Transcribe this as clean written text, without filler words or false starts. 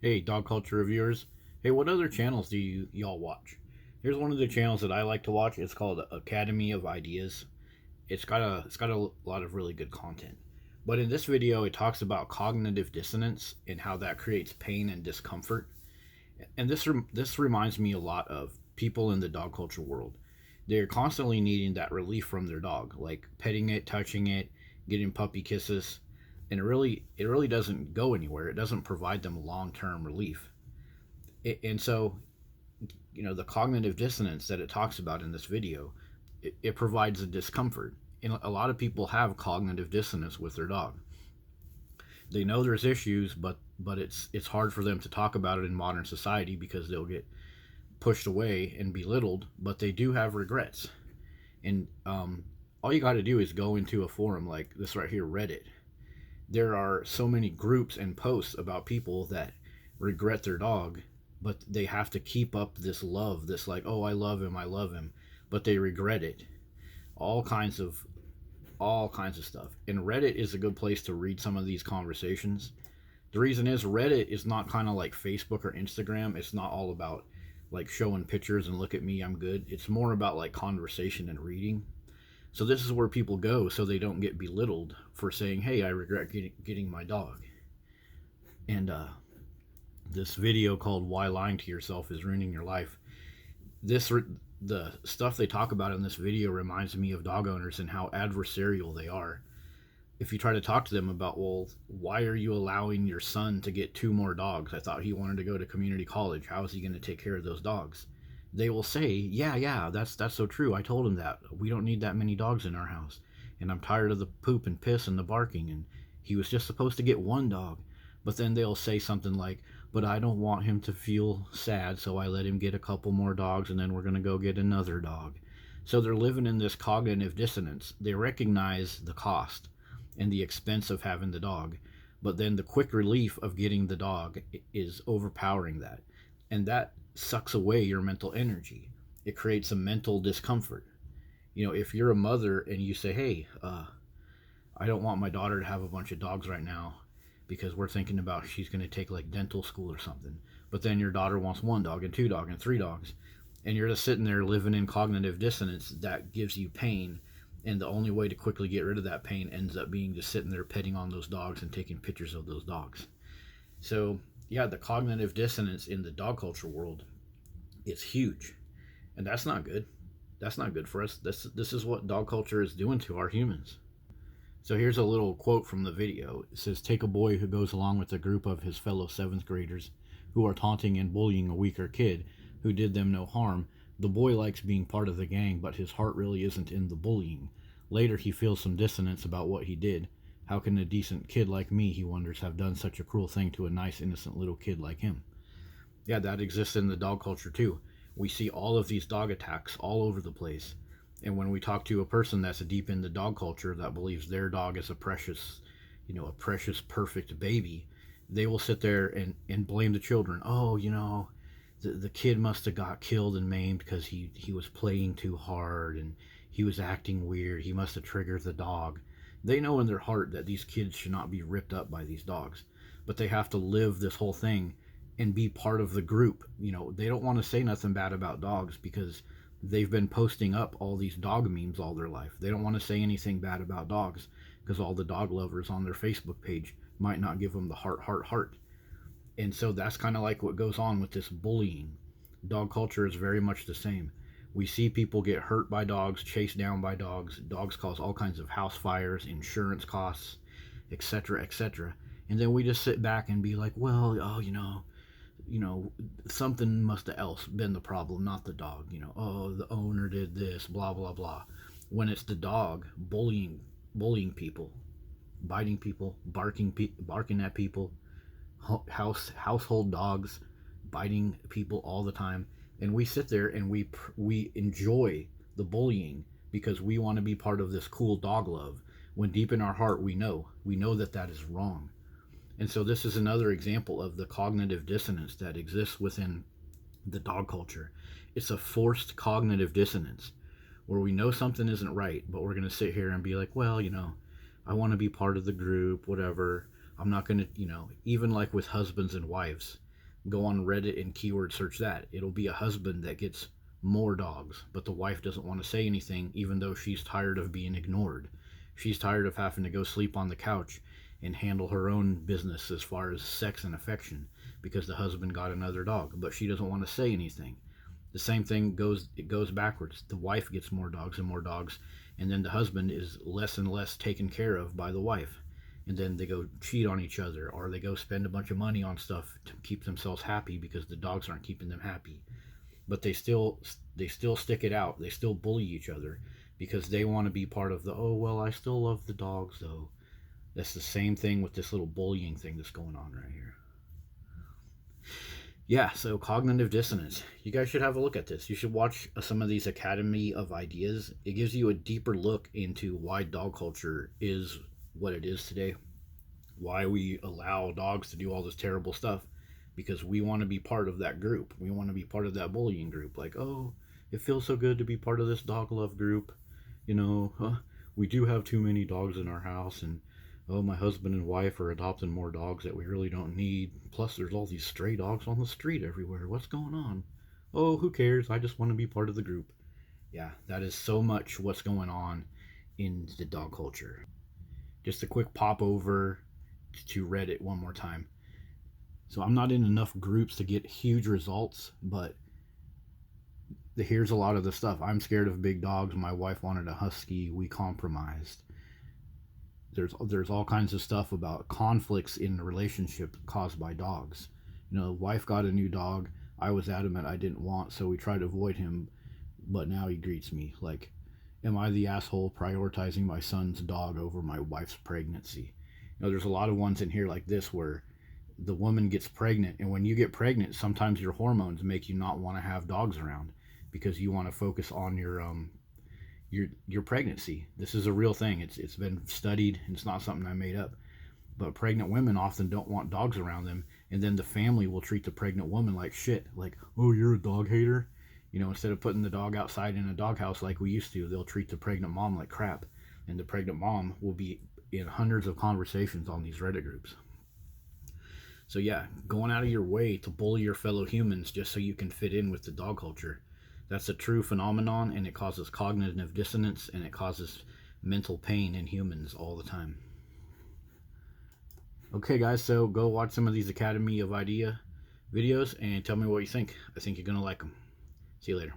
Hey, dog culture reviewers. Hey, what other channels do y'all watch? Here's one of the channels that I like to watch. It's called Academy of Ideas. It's got a lot of really good content. But in this video, it talks about cognitive dissonance and how that creates pain and discomfort. And this reminds me a lot of people in the dog culture world. They're constantly needing that relief from their dog, like petting it, touching it, getting puppy kisses, and it really doesn't go anywhere. It doesn't provide them long-term relief. And so, the cognitive dissonance that it talks about in this video, it provides a discomfort. And a lot of people have cognitive dissonance with their dog. They know there's issues, but it's hard for them to talk about it in modern society because they'll get pushed away and belittled. But they do have regrets, and all you got to do is go into a forum like this right here, Reddit. There are so many groups and posts about people that regret their dog, but they have to keep up this love, this like, oh, I love him, but they regret it. All kinds of all kinds of stuff. And Reddit is a good place to read some of these conversations. The reason is Reddit is not kind of like Facebook or Instagram. It's not all about like showing pictures and look at me, I'm good. It's more about like conversation and reading. So this is where people go so they don't get belittled for saying, "Hey, I regret getting my dog." And this video called "Why Lying to Yourself is Ruining Your Life." The stuff they talk about in this video reminds me of dog owners and how adversarial they are. If you try to talk to them about, well, why are you allowing your son to get two more dogs? I thought he wanted to go to community college. How is he going to take care of those dogs? They will say, yeah, that's so true. I told him that. We don't need that many dogs in our house. And I'm tired of the poop and piss and the barking. And he was just supposed to get one dog. But then they'll say something like, but I don't want him to feel sad, so I let him get a couple more dogs and then we're going to go get another dog. So they're living in this cognitive dissonance. They recognize the cost and the expense of having the dog, but then the quick relief of getting the dog is overpowering that. And that sucks away your mental energy. It creates a mental discomfort. If you're a mother and you say, hey, I don't want my daughter to have a bunch of dogs right now because we're thinking about she's going to take like dental school or something. But then your daughter wants one dog and two dogs and three dogs. And you're just sitting there living in cognitive dissonance that gives you pain. And the only way to quickly get rid of that pain ends up being just sitting there petting on those dogs and taking pictures of those dogs. So, yeah, the cognitive dissonance in the dog culture world is huge. And that's not good. That's not good for us. This is what dog culture is doing to our humans. So here's a little quote from the video. It says, take a boy who goes along with a group of his fellow 7th graders who are taunting and bullying a weaker kid who did them no harm. The boy likes being part of the gang, but his heart really isn't in the bullying. Later he feels some dissonance about what he did. How can a decent kid like me, he wonders, have done such a cruel thing to a nice innocent little kid like him? Yeah, that exists in the dog culture too. We see all of these dog attacks all over the place. And when we talk to a person that's deep in the dog culture that believes their dog is a precious, perfect baby, they will sit there and blame the children. Oh, the kid must have got killed and maimed because he was playing too hard and he was acting weird. He must have triggered the dog. They know in their heart that these kids should not be ripped up by these dogs, but they have to live this whole thing and be part of the group. They don't want to say nothing bad about dogs because they've been posting up all these dog memes all their life. They don't want to say anything bad about dogs because all the dog lovers on their Facebook page might not give them the heart. And so that's kind of like what goes on with this bullying. Dog culture is very much the same. We see people get hurt by dogs, chased down by dogs. Dogs cause all kinds of house fires, insurance costs, etc., etc. And then we just sit back and be like, well, oh, something must have else been the problem, not the dog. Oh, the owner did this, blah blah blah. When it's the dog bullying people, biting people, barking at people, household dogs biting people all the time, and we sit there and we enjoy the bullying because we want to be part of this cool dog love. When deep in our heart we know that is wrong. And so this is another example of the cognitive dissonance that exists within the dog culture. It's a forced cognitive dissonance where we know something isn't right, but we're going to sit here and be like, well, I want to be part of the group, whatever. I'm not going to, even like with husbands and wives. Go on Reddit and keyword search that. It'll be a husband that gets more dogs, but the wife doesn't want to say anything even though she's tired of being ignored. She's tired of having to go sleep on the couch and handle her own business as far as sex and affection because the husband got another dog, but she doesn't want to say anything. The same thing goes backwards. The wife gets more dogs, and then the husband is less and less taken care of by the wife. And then they go cheat on each other, or they go spend a bunch of money on stuff to keep themselves happy because the dogs aren't keeping them happy. But they still stick it out. They still bully each other because they want to be part of the, oh well, I still love the dogs though. That's the same thing with this little bullying thing that's going on right here. Yeah, so cognitive dissonance. You guys should have a look at this. You should watch some of these Academy of Ideas. It gives you a deeper look into why dog culture is what it is today. Why we allow dogs to do all this terrible stuff. Because we want to be part of that group. We want to be part of that bullying group. Like, oh, it feels so good to be part of this dog love group. We do have too many dogs in our house, and oh, my husband and wife are adopting more dogs that we really don't need. Plus, there's all these stray dogs on the street everywhere. What's going on? Oh, who cares? I just want to be part of the group. Yeah, that is so much what's going on in the dog culture. Just a quick pop over to Reddit one more time. So I'm not in enough groups to get huge results, but here's a lot of the stuff. I'm scared of big dogs. My wife wanted a husky. We compromised. There's all kinds of stuff about conflicts in the relationship caused by dogs. Wife got a new dog. I was adamant I didn't want, so we tried to avoid him, but now he greets me. Like, am I the asshole prioritizing my son's dog over my wife's pregnancy? There's a lot of ones in here like this where the woman gets pregnant, and when you get pregnant, sometimes your hormones make you not want to have dogs around because you want to focus on your pregnancy. This is a real thing. It's been studied, and it's not something I made up. But pregnant women often don't want dogs around them, and then the family will treat the pregnant woman like shit. Like, oh, you're a dog hater. Instead of putting the dog outside in a doghouse like we used to, they'll treat the pregnant mom like crap, and the pregnant mom will be in hundreds of conversations on these Reddit groups. So yeah, going out of your way to bully your fellow humans just so you can fit in with the dog culture, that's a true phenomenon, and it causes cognitive dissonance, and it causes mental pain in humans all the time. Okay guys, so go watch some of these Academy of Idea videos and tell me what you think. I think you're going to like them. See you later.